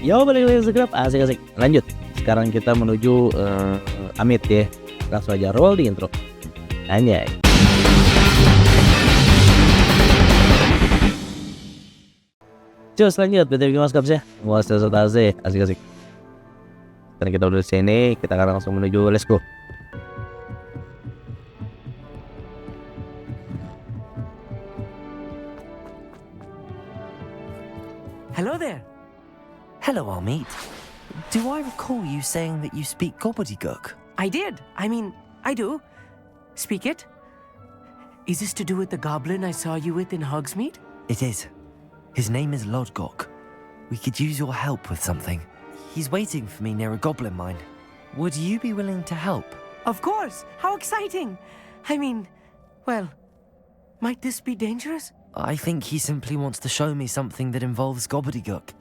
Yo, balik lagi ASEGRAP, asik-asik. Lanjut. Sekarang kita menuju Amit ya. Langsung aja roll di intro. Anjay. Cus, lanjut. BTW mas kapsnya. Mau selesai asik-asik. Sekarang kita udah di sini, kita akan langsung menuju let's go. Hello there. Hello, Amit. Do I recall you saying that you speak gobbledygook? I did. I do. Speak it. Is this to do with the goblin I saw you with in Hogsmeade? It is. His name is Lodgok. We could use your help with something. He's waiting for me near a goblin mine. Would you be willing to help? Of course. How exciting. Well, might this be dangerous? I think he simply wants to show me something that involves gobbledygook.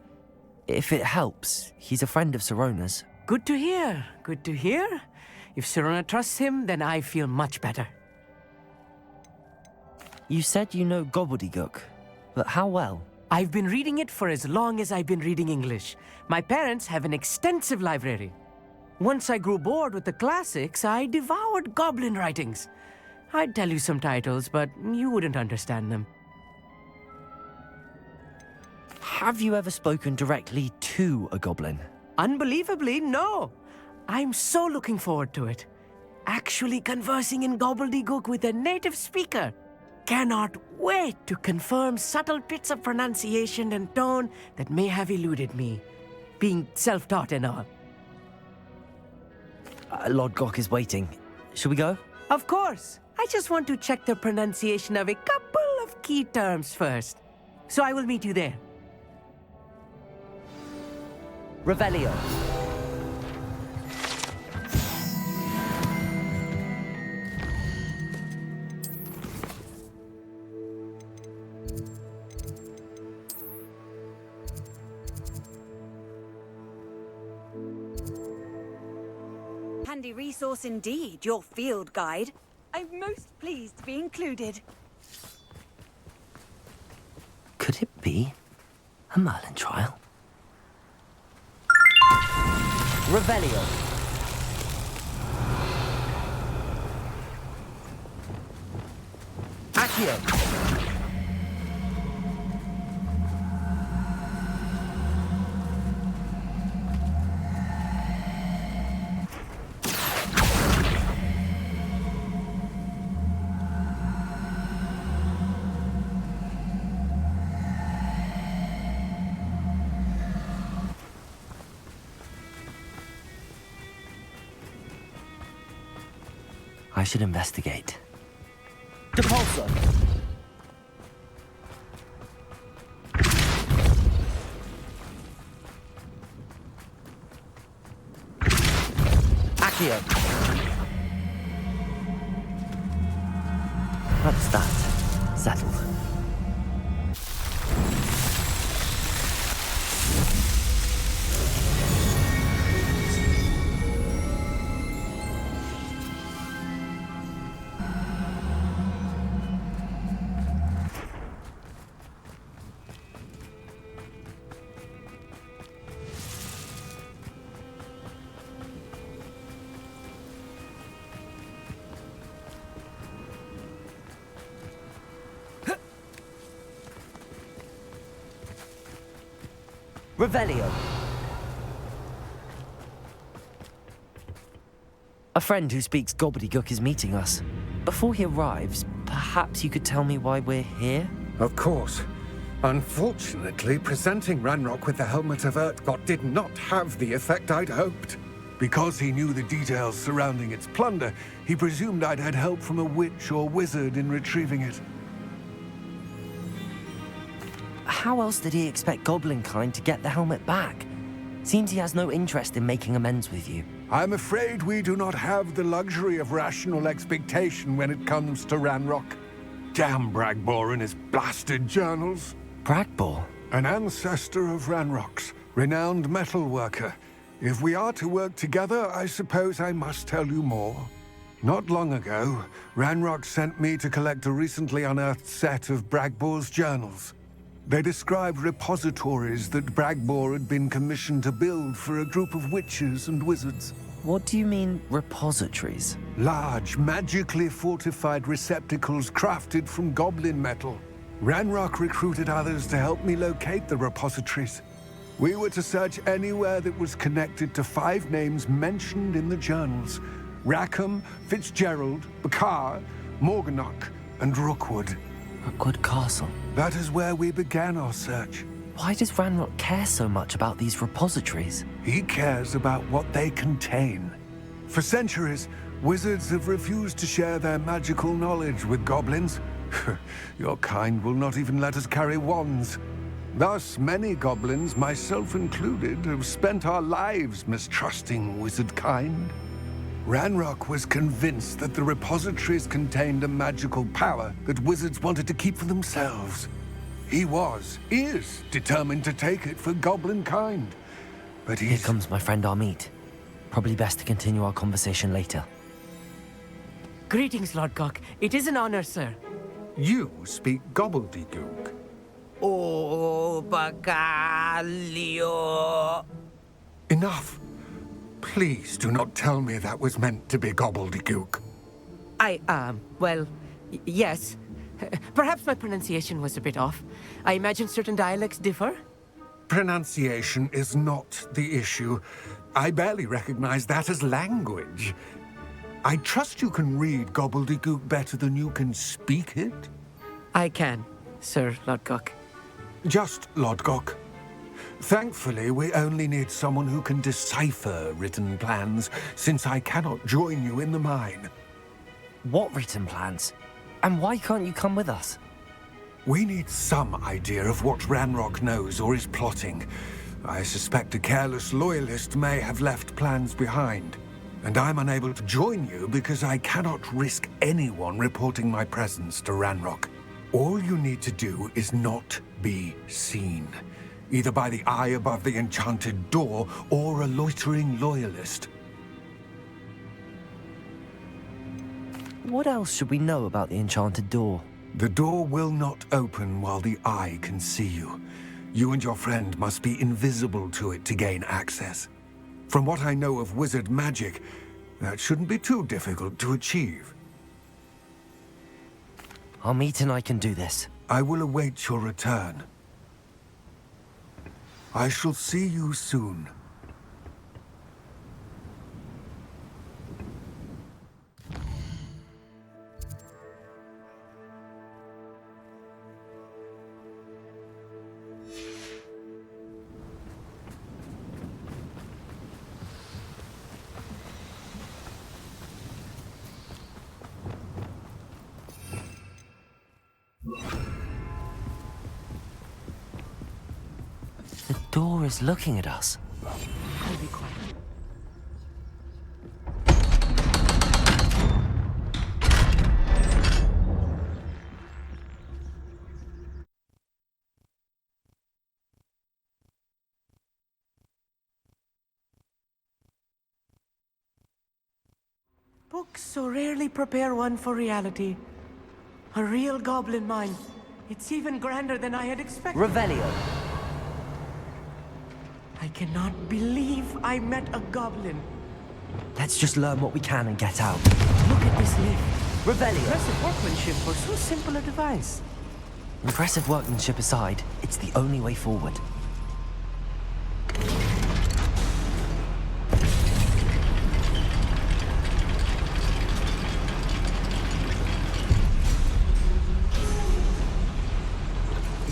If it helps, he's a friend of Sirona's. Good to hear. Good to hear. If Sirona trusts him, then I feel much better. You said you know gobbledygook, but how well? I've been reading it for as long as I've been reading English. My parents have an extensive library. Once I grew bored with the classics, I devoured goblin writings. I'd tell you some titles, but you wouldn't understand them. Have you ever spoken directly to a goblin? Unbelievably, no. I'm so looking forward to it. Actually conversing in gobbledygook with a native speaker. Cannot wait to confirm subtle bits of pronunciation and tone that may have eluded me, being self-taught and all. Lodgok is waiting. Shall we go? Of course. I just want to check the pronunciation of a couple of key terms first. So I will meet you there. Revelio. Handy resource indeed, your field guide. I'm most pleased to be included. Could it be a Merlin trial? Revelio. Accio. I should investigate. Depulso. Accio. That's that. Settled. Revelio. A friend who speaks gobbledygook is meeting us. Before he arrives, perhaps you could tell me why we're here? Of course. Unfortunately, presenting Ranrock with the Helmet of Urtkot did not have the effect I'd hoped. Because he knew the details surrounding its plunder, he presumed I'd had help from a witch or wizard in retrieving it. How else did he expect Goblinkind to get the helmet back? Seems he has no interest in making amends with you. I'm afraid we do not have the luxury of rational expectation when it comes to Ranrock. Damn Bragbor and his blasted journals. Bragbor? An ancestor of Ranrock's, renowned metalworker. If we are to work together, I suppose I must tell you more. Not long ago, Ranrock sent me to collect a recently unearthed set of Bragbor's journals. They described repositories that Bragbor had been commissioned to build for a group of witches and wizards. What do you mean, repositories? Large, magically fortified receptacles crafted from goblin metal. Ranrock recruited others to help me locate the repositories. We were to search anywhere that was connected to 5 names mentioned in the journals: Rackham, Fitzgerald, Bakar, Morganach, and Rookwood. Rookwood Castle. That is where we began our search. Why does Ranrock care so much about these repositories? He cares about what they contain. For centuries, wizards have refused to share their magical knowledge with goblins. Your kind will not even let us carry wands. Thus, many goblins, myself included, have spent our lives mistrusting wizard kind. Ranrock was convinced that the repositories contained a magical power that wizards wanted to keep for themselves. He is determined to take it for goblin kind. But Here comes my friend Amit. Probably best to continue our conversation later. Greetings, Lord Gok. It is an honor, sir. You speak gobbledygook. Oh, Bagalio. Enough. Please do not tell me that was meant to be gobbledygook. Yes. Perhaps my pronunciation was a bit off. I imagine certain dialects differ. Pronunciation is not the issue. I barely recognize that as language. I trust you can read gobbledygook better than you can speak it? I can, Sir Lord Gok. Just Lodgok. Thankfully, we only need someone who can decipher written plans, since I cannot join you in the mine. What written plans? And why can't you come with us? We need some idea of what Ranrock knows or is plotting. I suspect a careless loyalist may have left plans behind. And I'm unable to join you because I cannot risk anyone reporting my presence to Ranrock. All you need to do is not be seen, either by the eye above the enchanted door or a loitering loyalist. What else should we know about the enchanted door? The door will not open while the eye can see you. You and your friend must be invisible to it to gain access. From what I know of wizard magic, that shouldn't be too difficult to achieve. Amit and I can do this. I will await your return. I shall see you soon. The door is looking at us. I'll be quiet. Books so rarely prepare one for reality. A real goblin mine. It's even grander than I had expected. Revelio. I cannot believe I met a goblin. Let's just learn what we can and get out. Look at this lift. Revelio. Impressive workmanship for so simple a device. Impressive workmanship aside, it's the only way forward.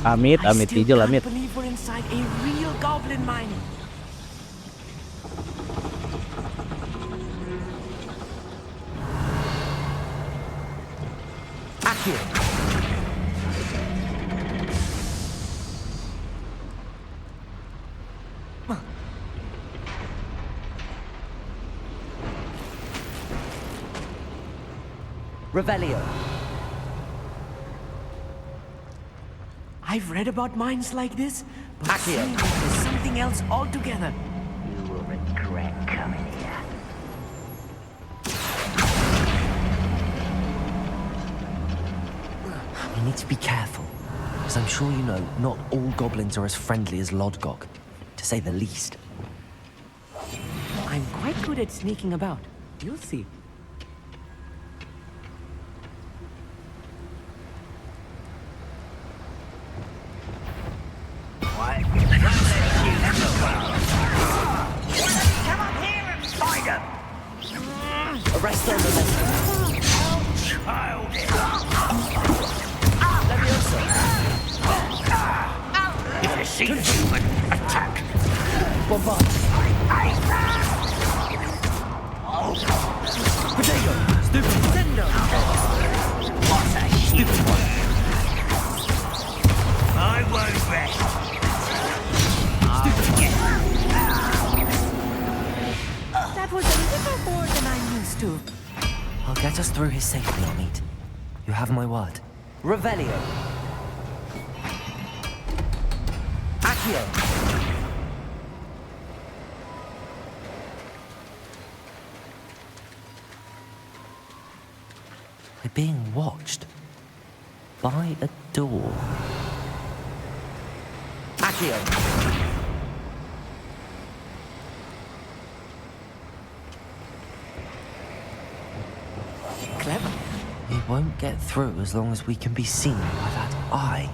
Amit, I Amit still hijau, can't Amit. believe we're inside a real goblin mine. Accio. Revelio. I've read about mines like this, but Accio. seeing it is something else altogether. You will regret coming here. We need to be careful. As I'm sure you know, not all goblins are as friendly as Lodgok, to say the least. I'm quite good at sneaking about. You'll see. What? Come up here and find him! Arrest them, Childish! If you see a human, attack! Bombard! Potato! Stupid! What a stupid one! I won't rest! That was a little more than I'm used to. I'll get us through his safely, Amit. You have my word. Revelio! Accio! We're being watched. By a door. Accio! Clever. We won't get through as long as we can be seen by that eye.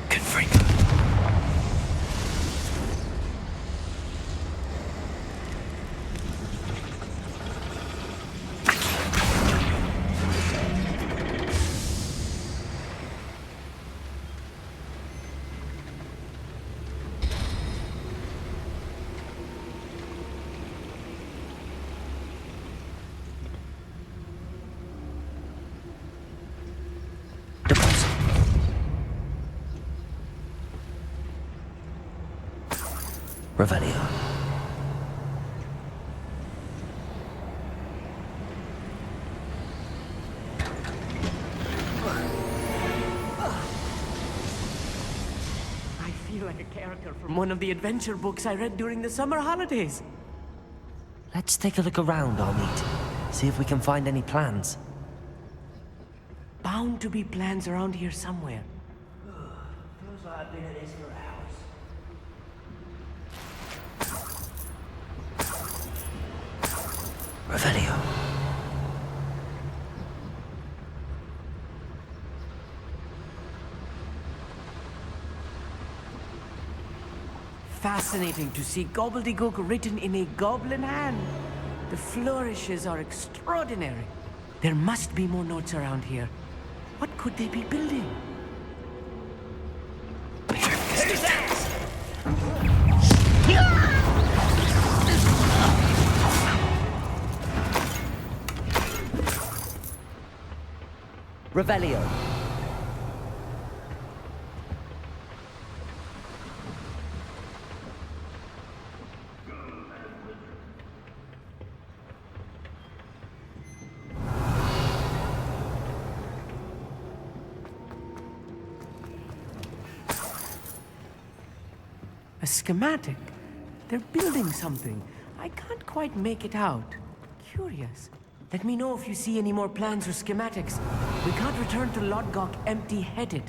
Confringo. Revelio. I feel like a character from one of the adventure books I read during the summer holidays. Let's take a look around, Amit. See if we can find any plans. Bound to be plans around here somewhere. Feels like I've been at this for hours. Revelio. Fascinating to see gobbledygook written in a goblin hand. The flourishes are extraordinary. There must be more notes around here. What could they be building? Who's that? Revelio. A schematic. They're building something. I can't quite make it out. Curious. Let me know if you see any more plans or schematics. We can't return to Lodgok empty-headed.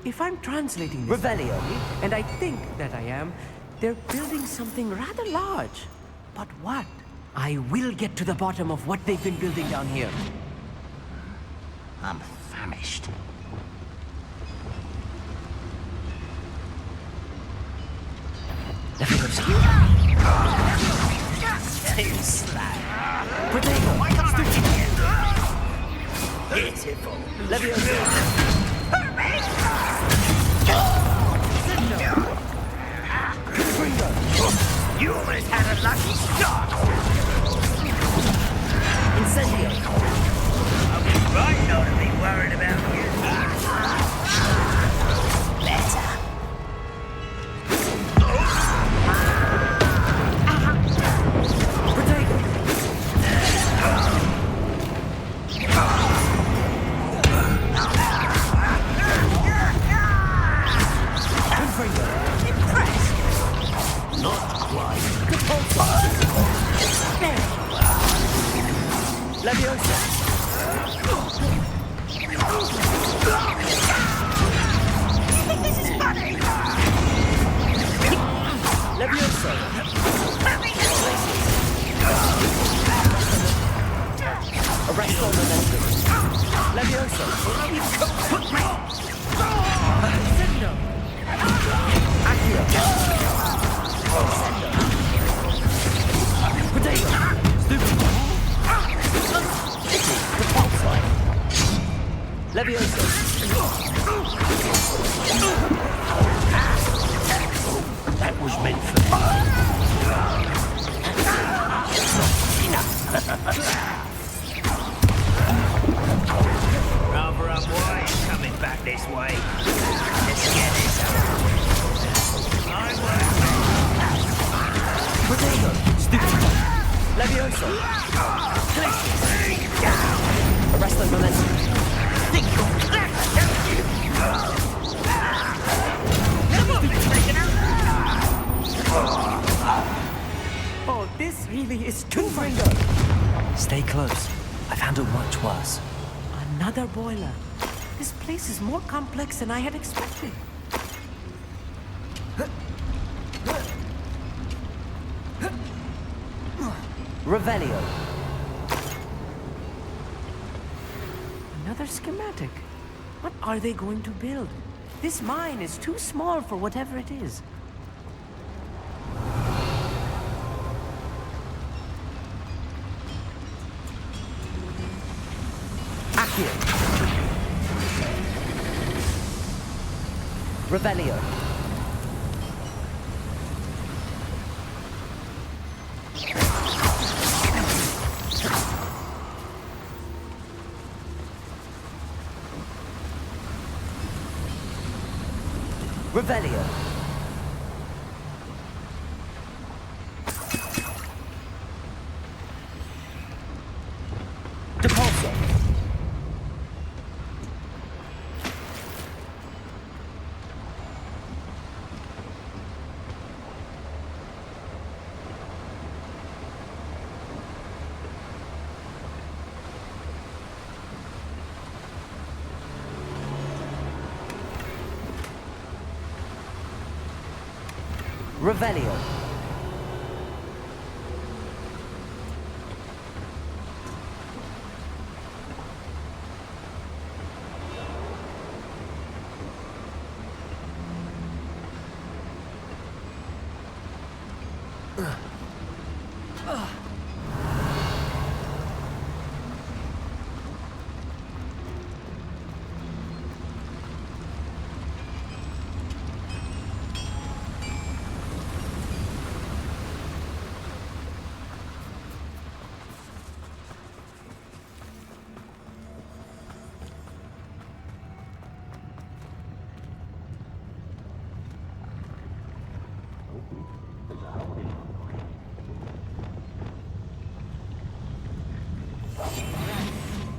If I'm translating this Revelio. correctly, and I think that I am, they're building something rather large. But what? I will get to the bottom of what they've been building down here. I'm famished. Too slow. Potato. Why can't I get pitiful? Leviosa. You almost had a lucky shot. Incendio. I'll be right not to be worried about you. Better. Leviosa! This is funny! Leviosa! Arrest all momentum. Leviosa! Sendo! Accio! Sendo! Potato! Stupid! Repulsor! Leviosa! That was meant for me. Rather unwise coming back this way. Let's get this up. I work. Potato! Stupid! Leviosa! Glacius! Arrest the momentum. Think you're clever! Oh, this really is too much. Stay close. I've handled much worse. Another boiler. This place is more complex than I had expected. Revelio. Another schematic. What are they going to build? This mine is too small for whatever it is. Accio. Revelio. Revelio. Depulso. Revelio.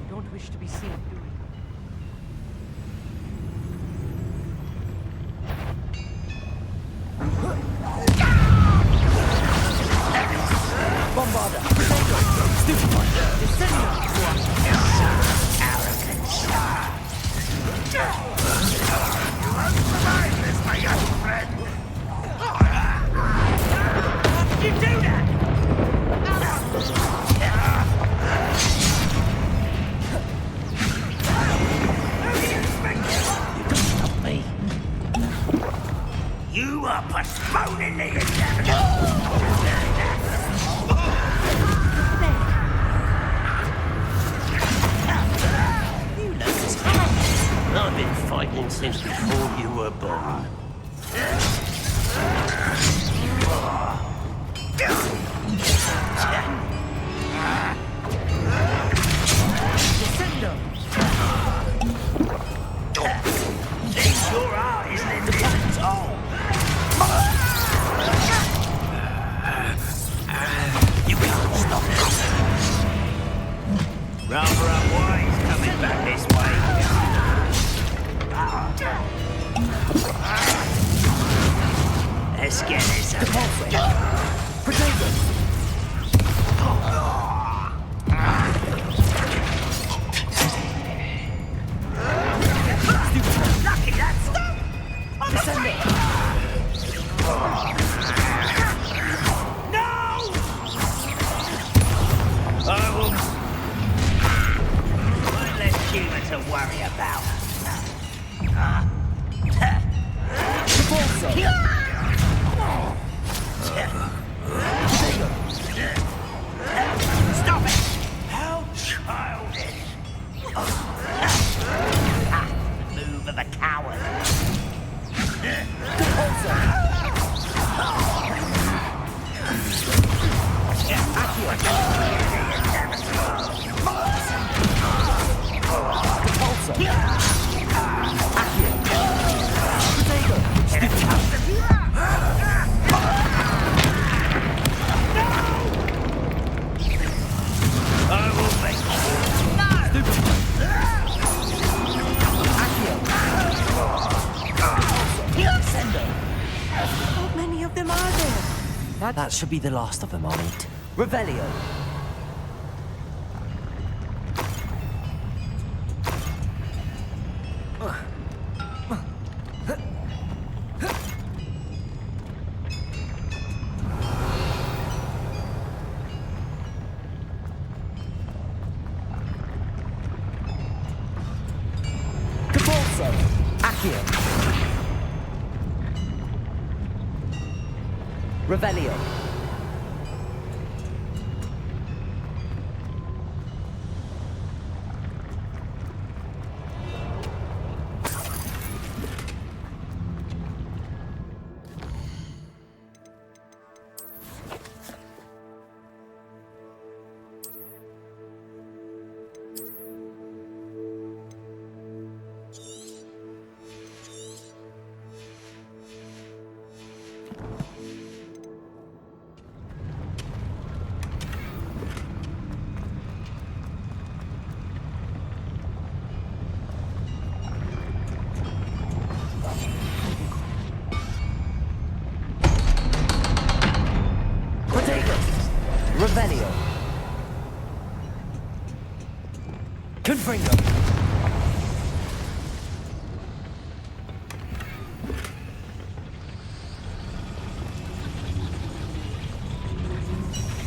Don't wish to be seen doing. Bombarda! Potato! Stupefy! Descendo! Arrogance. You won't survive this, my young friend. How did you do that? You are postponing the You know this time. I've been fighting since before you were born. Descendo! Think your art isn't in this at all. You can't stop us. Rather unwise coming back this way. worry about. Stop it! How childish! Move of a coward. I will make How many of them are there? That should be the last of them, I'll eat. Revelio. Capolso. Accio. Revelio. Revelio. Confringo.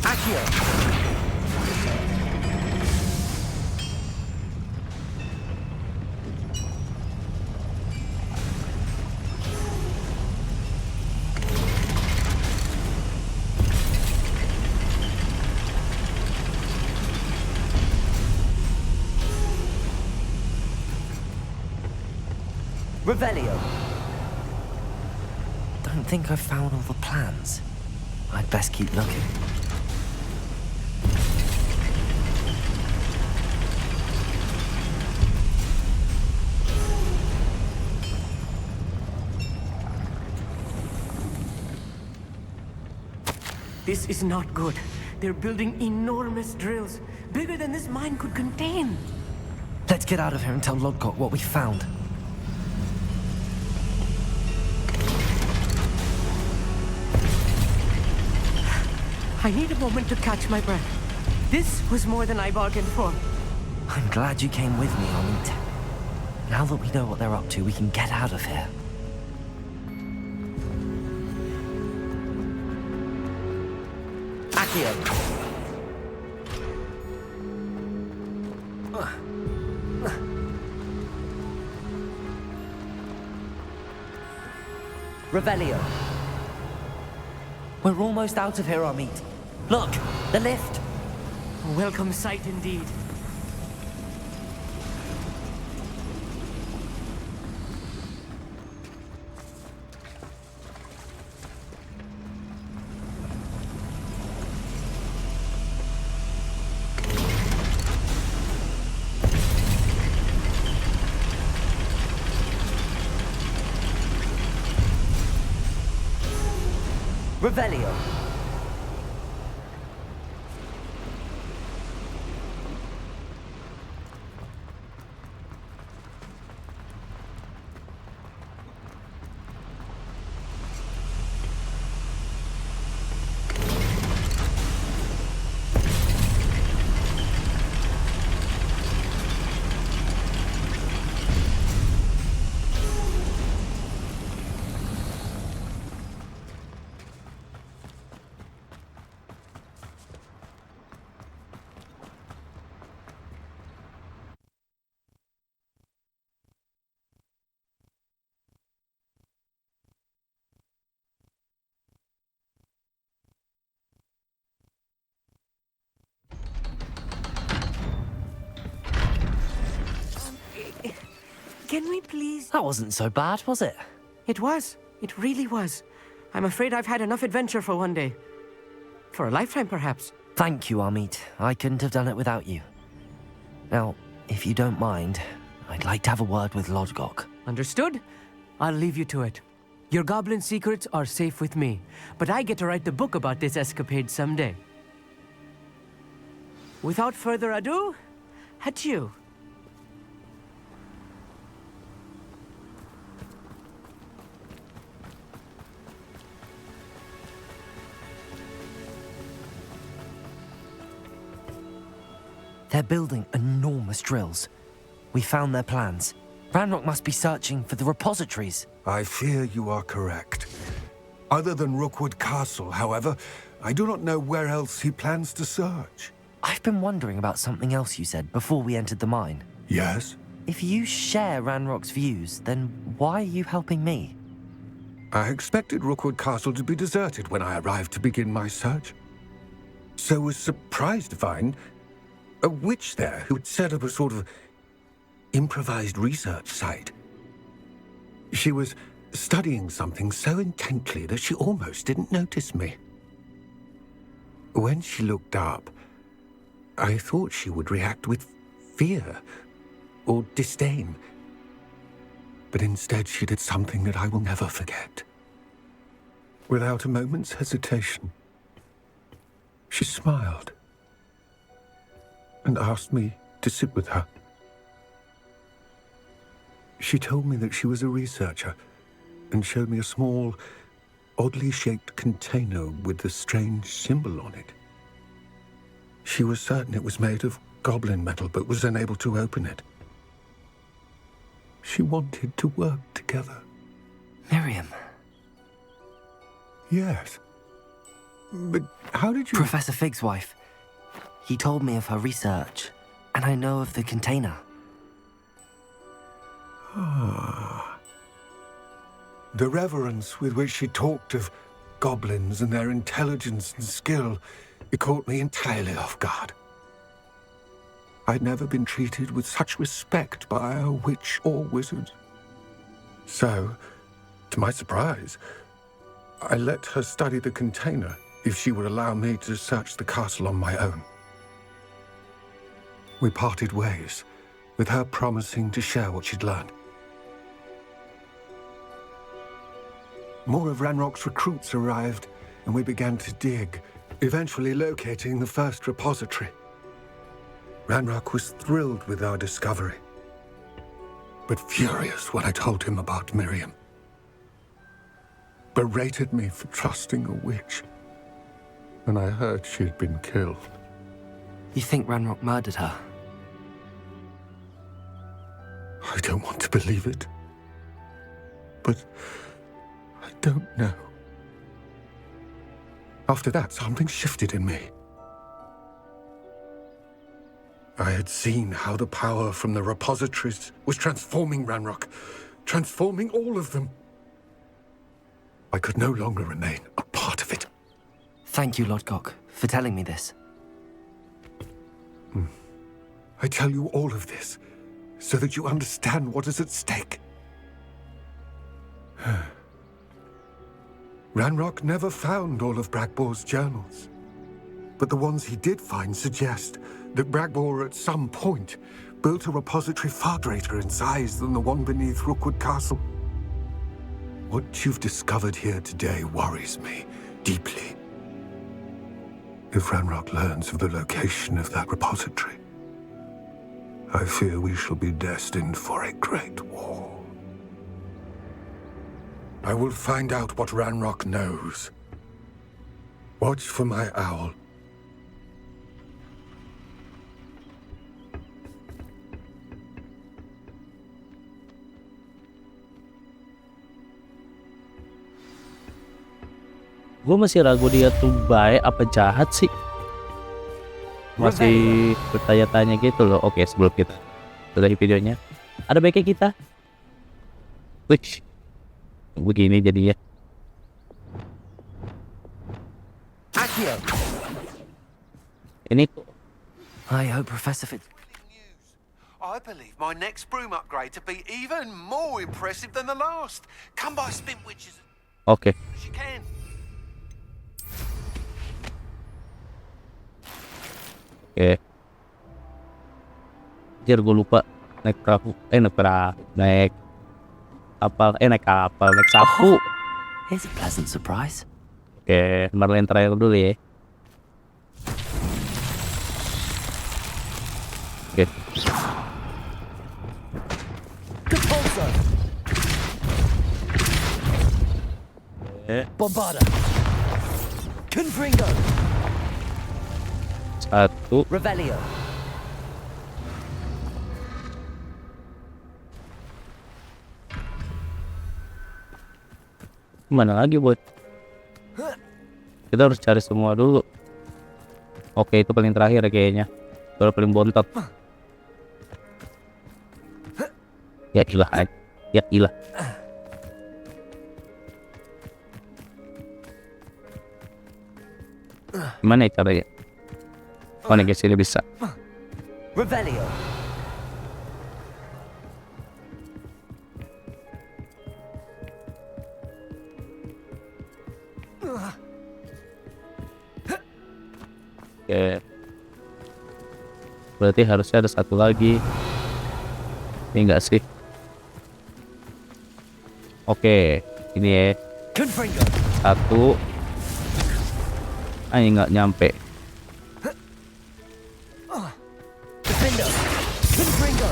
Accio. Revelio. Don't think I've found all the plans. I'd best keep looking. This is not good. They're building enormous drills, bigger than this mine could contain. Let's get out of here and tell Lodgok what we found. I need a moment to catch my breath. This was more than I bargained for. I'm glad you came with me, Amit. Now that we know what they're up to, we can get out of here. Accio. Revelio. We're almost out of here, Amit. Look, the lift. A welcome sight indeed. Revelio. Can we please? That wasn't so bad, was it? It was. It really was. I'm afraid I've had enough adventure for one day. For a lifetime, perhaps. Thank you, Amit. I couldn't have done it without you. Now, if you don't mind, I'd like to have a word with Lodgok. Understood? I'll leave you to it. Your goblin secrets are safe with me, but I get to write the book about this escapade someday. Without further ado, adieu. They're building enormous drills. We found their plans. Ranrock must be searching for the repositories. I fear you are correct. Other than Rookwood Castle, however, I do not know where else he plans to search. I've been wondering about something else you said before we entered the mine. Yes? If you share Ranrock's views, then why are you helping me? I expected Rookwood Castle to be deserted when I arrived to begin my search. So was surprised to find a witch there who had set up a sort of improvised research site. She was studying something so intently that she almost didn't notice me. When she looked up, I thought she would react with fear or disdain. But instead she did something that I will never forget. Without a moment's hesitation, she smiled and asked me to sit with her. She told me that she was a researcher and showed me a small, oddly shaped container with a strange symbol on it. She was certain it was made of goblin metal, but was unable to open it. She wanted to work together. Miriam. Yes. But how did you... Professor Fig's wife. He told me of her research, and I know of the container. The reverence with which she talked of goblins and their intelligence and skill, it caught me entirely off guard. I'd never been treated with such respect by a witch or wizard. So, to my surprise, I let her study the container if she would allow me to search the castle on my own. We parted ways, with her promising to share what she'd learned. More of Ranrock's recruits arrived, and we began to dig, eventually locating the first repository. Ranrock was thrilled with our discovery, but furious when I told him about Miriam. Berated me for trusting a witch, and I heard she had been killed. You think Ranrock murdered her? I don't want to believe it, but I don't know. After that, something shifted in me. I had seen how the power from the repositories was transforming Ranrock, transforming all of them. I could no longer remain a part of it. Thank you, Lodgok, for telling me this. I tell you all of this so that you understand what is at stake. Ranrock never found all of Bragbor's journals, but the ones he did find suggest that Bragbor at some point built a repository far greater in size than the one beneath Rookwood Castle. What you've discovered here today worries me deeply. If Ranrock learns of the location of that repository, I fear we shall be destined for a great war. I will find out what Ranrock knows. Watch for my owl. Gue masih ragu dia tuh baik apa jahat sih. Masih bertanya-tanya gitu loh. Oke, sebelum kita selesai videonya, ada baiknya kita. Wih, begini jadinya. Ini I hope Professor Fig... I believe my next broom upgrade to be even more impressive than the last. Come by Spin Witches Oke. as you can. Oke. Anjir, gue lupa naik perahu. Naik kapal. Naik kapal, naik sapu. Here's a pleasant surprise. Oke, Marlin terakhir dulu ya. Oke. Bombarda. Confringo. Satu. Revelio. Mana lagi, Bot? Kita harus cari semua dulu. Oke, itu paling terakhir ya kayaknya. Itu paling bontot. Ya ilah. Ya ilah. Gimana ya caranya? Oh, nih guys, ini bisa. Revelio. Oke. Berarti harusnya ada satu lagi. Ini enggak sih? Oke, ini ya. Confringo. Satu. Ini nggak nyampe. Defendo. Confringo.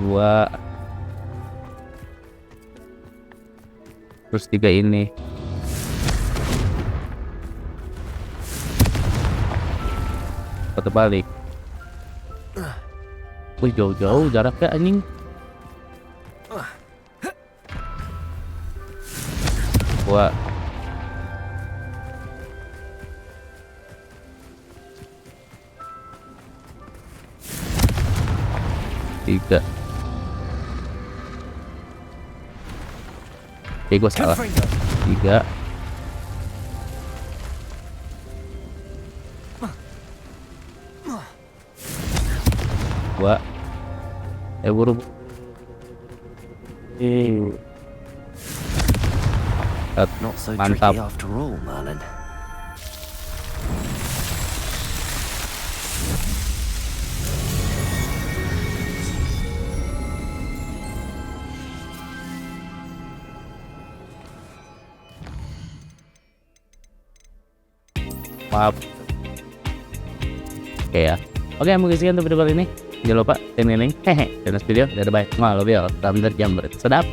Dua. Terus tiga ini. Putar balik. Wih, jauh-jauh jaraknya anjing. Dua. Tiga. Gue salah. Tiga. Dua. Buru. Not so Mantap. tricky after all, Merlin. Maaf. Oke ya. Oke, mungkin sekian untuk video kali ini. Jangan lupa, dan video. Dadah bye. Nggak, lebih ya. Sedap.